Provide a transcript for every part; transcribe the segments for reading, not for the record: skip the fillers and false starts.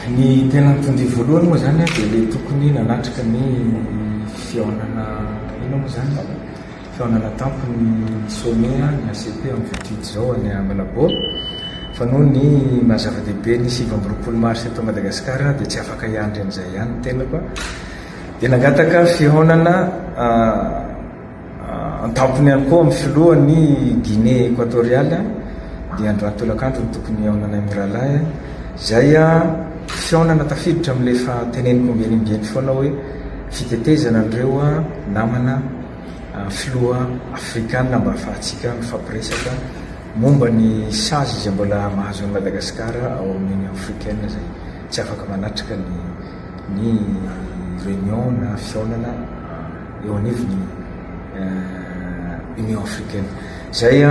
Ny tena mitondry voalohany moa zany dia le tokony nanatrika ny fihaonana ino moa zany fihaonana tampony sommet ny ACP amin'ny 28 zao any Malabo fa noho ny mahazava-dehibe ny 7 mars eto Madagasikara dia tsy afaka hiandry an'izay ihany ny tena koa dia nangataka fihaonana an-tampony ihany koa amin'ny filohan'ny Guinée équatoriale dia Androany Tolakandro ny tokony hihaonana Emiralahy zay fihaonana tafiditra amin'lefa teneniko mbenimbeny foana hoe fitetezana an'ireo namana filoha afrikanina mba ahafahantsika mifampiresaka momba ny sazy izay mbola mahazo ny Madagasikara ao amin'ny Union africaine zay tsy afaka manatrika ny réunion na fihaonana eo anivony Union africaine zay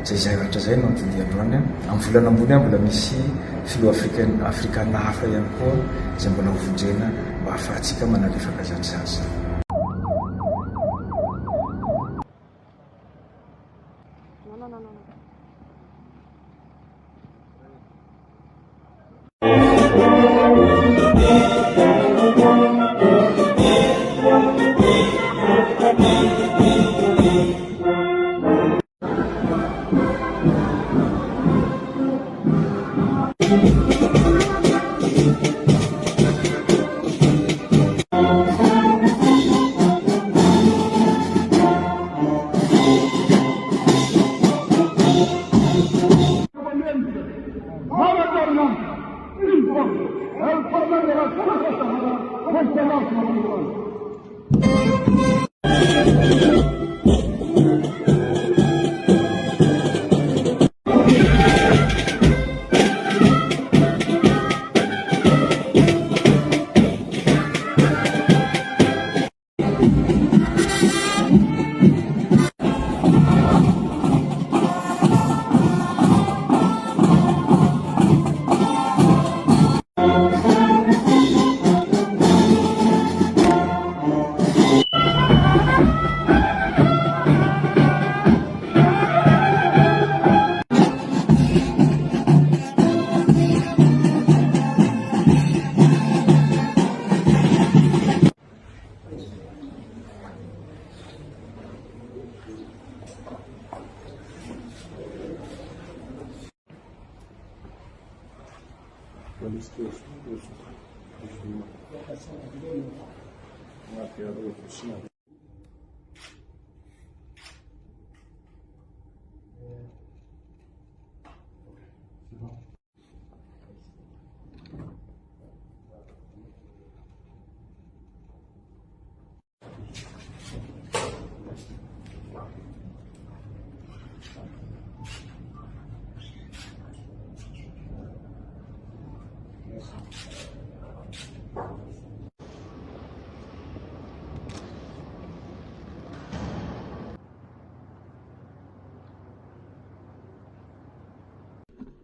zavatra zay no antony Androany amin'ny volana ambony mbola misy filoha afrikanina hafa ihany koa izay mbola hovonjena mba ahafahantsika manalefaka zatrazazy.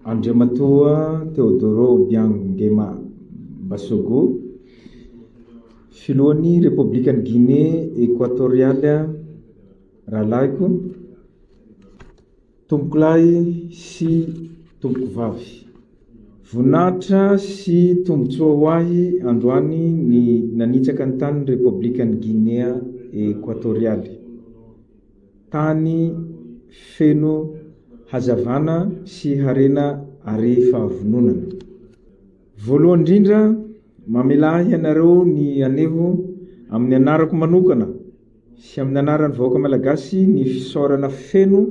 Andriamatoa Teodoro Obiang Basogo, filohan'ny Republikan'ny Guinée équatoriale rahalahyko, tompoko lahy sy tompoko vavy. Voninahitra sy tombotsoa ho ahy androany ny nanitsaka ny tanin'ny Republikan'ny Guinée équatoriale. Tany feno hazavana sy harena ary fahavononana. Voalohany indrindra mamelahy ianareo ny anevo amin'ny anarako manokana sy amin'ny anaran'ny vahoaka malagasy ny fisaorana feno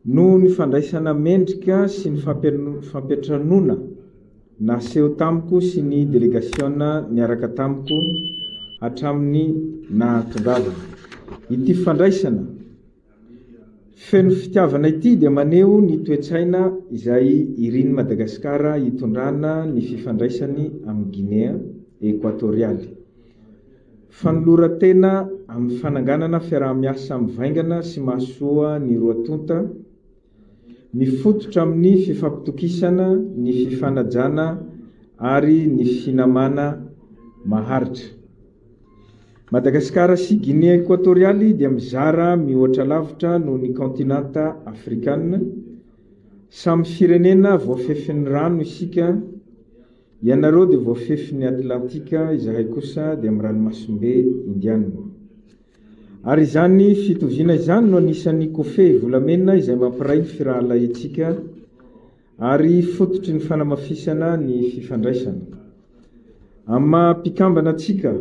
no ny fandraisana mendrika sy ny fampiatranona naseho tamiko sy ny délégationna niaraka tamiko hatramin'ny nahatondravana. Ity fandraisana feno fitiavana ity dia maneho ny toetsaina izay irin'ny Madagasikara hitondrana ny fifandraisany amin'ny Guinée équatoriale. Fanoloran-tena amin'ny fananganana fiaraha-miasa mivaingana sy mahasoa ny roa tonta, mifototra amin'ny fifampitokisana, ny fifanajana ary ny finamana maharitra. Madagasikara sy Guinée équatoriale dia mizara mihoatra lavitra noho ny kontinanta afrikanina, samy firenena voafefin'ny rano isika Ianareo dia voafefin'ny Atlantika, izahay kosa dia amin'ny ranomasombe Indiana. Ary izany fitoviana izany no anisan'ny kofehy volamena izay mampiray ny firahalahintsika ary fototry ny fanamafisana ny fifandraisana. Amin'ny maha-mpikambana antsika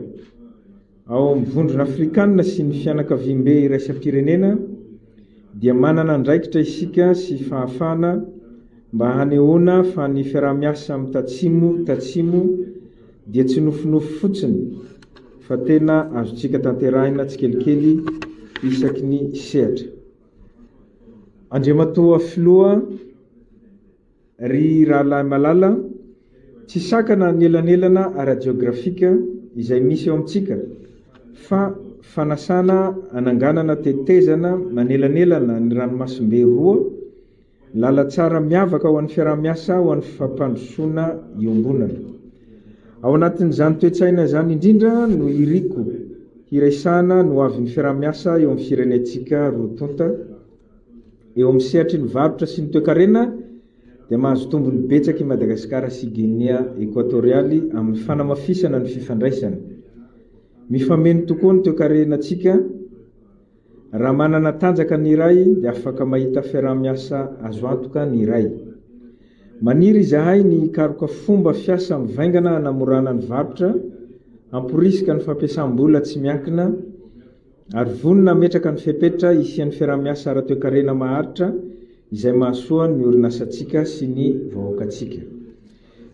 ao amin'ny vondrona Afrikanina sy ny fianakaviam-be iraisam-pirenena dia manana andraikitra isika sy fahafahana mba hanehoana fa ny fiaraha-miasa amin'ny tatsimo dia tsy nofinofy fotsiny fa tena azontsika tanterahina tsikelikely isaky ny sehatra. Andriamatoa filoha ry rahalahy malala, tsy sakana ny elanelana ara-geografika izay misy eo amintsika fa fanasana ananganana tetezana manelanelana ny ranomasombe roa, lalatsara miavaka ho an'ny fiaraha-miasa ho an'ny fampandrosoana iombonana. Ao anatin'izany toetsaina izany indrindra no iriko hiraisana no avin'ny fiaraha-miasa eo amin'ny firenentsika rotonta eo amin'ny sehatry ny varotra sy ny toekarena dia mahazo tombony betsaka i Madagasikara sy Guinea Equatorialy amin'ny fanamafisana ny fifandraisana. Mifameno tokoa ny toekarenantsika. Raha manana tanjaka ny iray dia afaka mahita fiaraha-miasa azo antoka ny iray. Maniry izahay ny karoka fomba fiasa mivaingana hanamorana ny varotra, hamporisika ny fampiasam-bola tsy miankina, ary vonona ametraka ny fepetra isian'ny fiaraha-miasa ara-toekarena maharitra izay mahasoa ny orinasantsika sy ny vahoakantsika.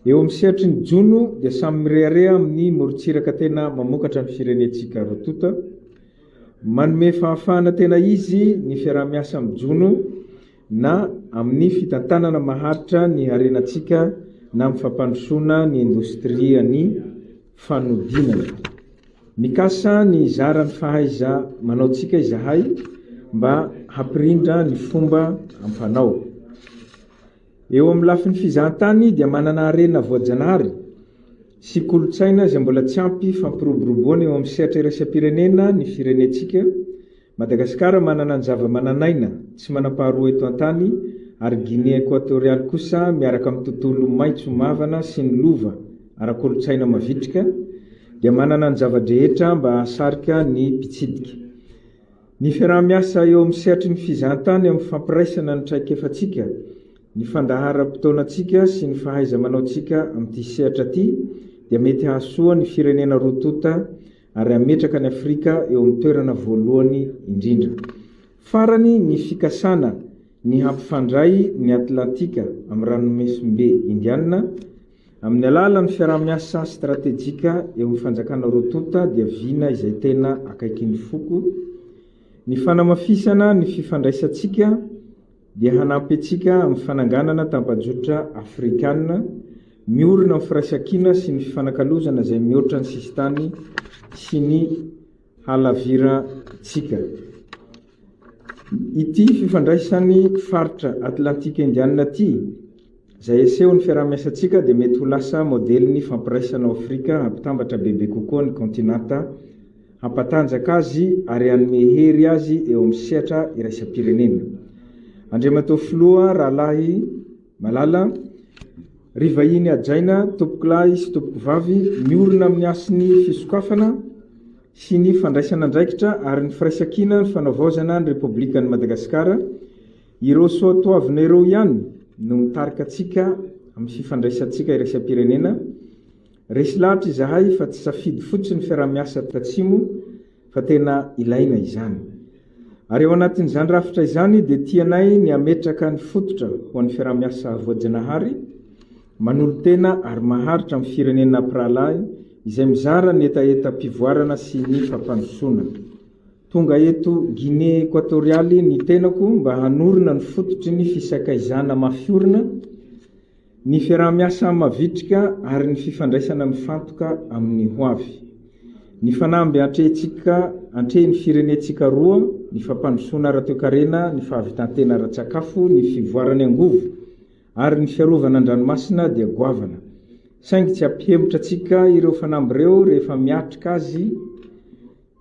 Eo amin'ny sehatry ny jono dia samy mireharea amin'ny morontsiraka tena mamokatra ny firenentsika rotonta. Manome fahafahana tena izy ny fiaraha-miasa amin'ny jono na amin'ny fitantanana maharitra ny harenantsika na amin'ny fampandrosoana ny indostria ny fanodinana. Mikasa ny zara ny fahaiza manaotsika izahay mba hampirindra ny fomba ampanao. Eo amin'ny lafin'ny fizahantany dia manana harena voajanahary sy kolotsaina izay mbola tsy ampy fampiroboroboana eo amin'ny sehatra iraisam-pirenena ny firenentsika. Madagasikara manana ny zava-mananaina tsy manam-paharoa eto an-tany, ary Guinea Equatorialy kosa miaraka amin'ny tontolo maitso mavana sy ny lova ara-kolotsaina mavitrika dia manana ny zava-drehetra mba hahasarika ny mpitsidika. Ny fiaraha-miasa eo amin'ny sehatry ny fizahantany amin'ny fampiraisana ny traikefantsika, ny fandahara-potoanantsika sy ny fahaiza manaotsika amin'ity sehatra ity dia mety hahasoa ny firenena rotonta ary ametraka ny Afrika eo amin'ny toerana voalohany indrindra. Farany ny fikasana ny hampifandray ny Atlantika amin'ny ranomasombe Indiana amin'ny alalan'ny fiaraha-miasa stratejika eo amin'ny fanjakana rotonta dia viana izay tena akaikin'ny foko. Ny fanamafisana ny fifandraisantsika dia hanampy antsika amin'ny fananganana tampajotra Afrikanina, miorina amin'ny firaisan-kina sy ny fifanakalozana izay mihoatra ny sistany sy ny halavirantsika. Ity fifandraisan'ny faritra Atlantika Indiana ity izay eseho ny fiaraha-miasantsika dia mety ho lasa modelin'ny fampiraisana ao Afrika, hampitambatra bebe kokoa ny kontinanta, hampatanjaka azy ary hanome hery azy eo amin'ny sehatra iraisam-pirenena. Andriamatoa filoha rahalahy malala, ry vahiny ajaina, tompoko lahy sy tompoko vavy, miorina amin'ny asiny fisokafana sy ny fandraisana andraikitra ary ny firaisan-kina ny fanavaozana ny Repoblikan'i Madagasikara. Ireo soatoavina ireo ihany no mitarika antsika amin'ny fifandraisantsika iraisam-pirenena. Resy lahatra izahay fa tsy safidy fotsiny fiaraha-miasa tatsimo fa tena ilaina izany. Ary eo anatin'izany rafitra izany dia tianay ny ametraka ny fototra ho an'ny fiaraha-miasa voajanahary, manolo tena ary maharitra amin'ny firenena ampirahalahy izay mizara ny etaeta-pivoarana sy ny fampandrosoana. Tonga eto Guinea Equatorialy ny tenako mba hanorina ny fototry ny fisakaizana mafiorina, ny fiaraha-miasa mavitrika ary ny fifandraisana mifantoka amin'ny hoavy. Ny fanamby antrehny firenentsika roa, ny fampandrosoana ara-toekarena, ny fahavitantena ara-tsakafo, ny fivoarany angovo ary ny fiarovana an-dranomasina dia goavana. Saingy tsy ampihemotra antsika ireo fanamby ireo rehefa miatrika azy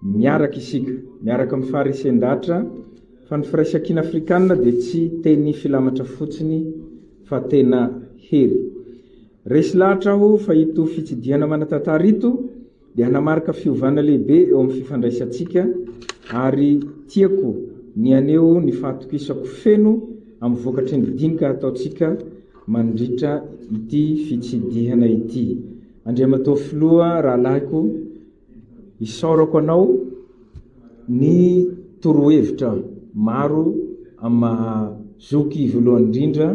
miaraka isika, miaraka amin'ny faharesendatra, fa ny firaisan-kina Afrikanina dia tsy teny filamatra fotsiny fa tena hery. resy lahatra aho fa ito fitsidiana manatantara ito dia hanamarika fiovana lehibe eo amin'ny fifandraisantsika ary tiako ny aneo ny fahatokisako feno amin'ny vokatry ny dinika ataontsika mandritra ity fitsidihana ity. Andriamatao filoha raha lahiko isaorako anao ny torohevitra maro amazoky voalohany indrindra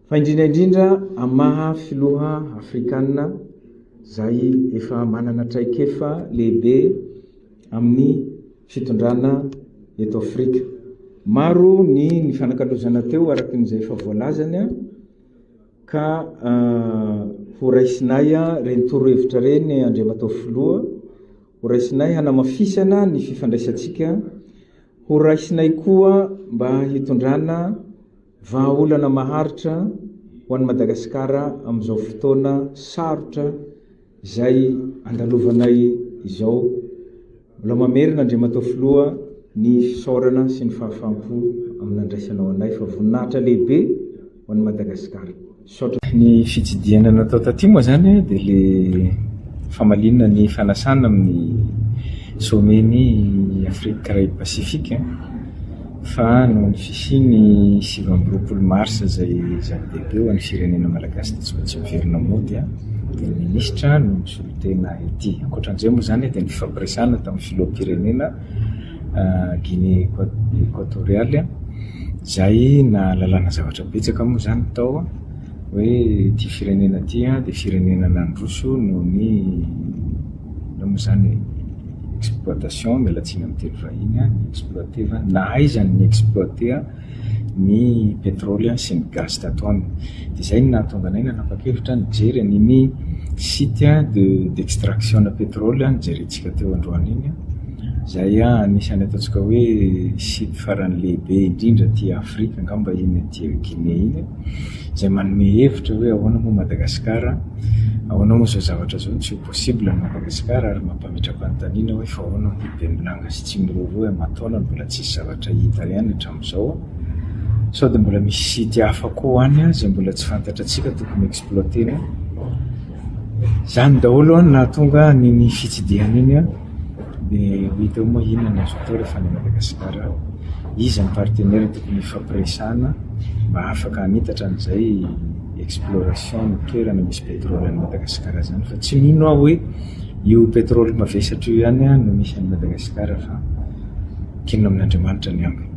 fa indrindra amaha filoha afrikanina zay efa manana traikefa lehibe amin'ny fitondrana eto Afrika. Maro ny fanakalozana teo araka n'izay efa voalazany ka horaisinay reny torohevitra reny Andriamatao filoha, horaisinay hanamafisana ny fifandraisantsika, horaisinay koa mba hitondrana vahaolana maharitra ho an'i Madagasikara amin'izao fotoana sarotra zay andalovanay izao. Mbola mamerina Andriamatao filoha ny fisaorana sy ny fahafampo amin'ny andraisanao anay fa voninahitra lehibe ho an'i Madagasikara. Ny fitsidiana natao taty moa zany dia le famalinana ny fanasana amin'ny sommet-ny Afrique Caraïbe Pacifique fa no ny fisiany 7 mars zay zava-dehibe ho an'ny firenena malagasy dia tsy maintsy miverina mody dia ny ministra no misolotena ity. Ankoatran'izay moa zany dia ny fifampiresana tamin'ny filoham-pirenena Guinée équatoriale zay na lalàna zavatra betsaka moa zany tao hoe ty firenena ty dia firenena nandroso noho ny moa zany exploitation mialatsiny amin'ny teny vahiny ny exploité na aizany ny exploité ny pétrole sy ny gaz tato aminy. Dia zay no nahatonga anay nanapa-kevitra nijery an'iny site d'extraction na pétrole nijerentsika teo androany iny zay anisany ataontsika hoe site farany lehibe indrindra ty Afrika angamba iny ty Guinée iny zay manome hevitra hoe ahoana moa Madagasikara, ahoana moa zao zavatra zao tsy possible ny Madagasikara ary mampametra-panontaniana hoe fa ahoana moa Bemilanga sy Tsimorovo mataona mbola tsisy zavatra hita ihany hatramin'izao. Sao dia mbola misy site hafa koa any zay mbola tsy fantatra atsika tokony exploitena. Zany daholo nahatonga ny fitsidihana iny dia ho hita moa inona ny azo atao rehefa ny Madagasikara izy ny partenaire tokony ifampiresana mba afaka hanitatra an'izay exploration ny toerana misy pétrole any Madagasikara zany fa tsy mino aho hoe io pétrole mavesatra io ihany no misy any Madagasikara fa kinona amin'Andriamanitra ny aminy.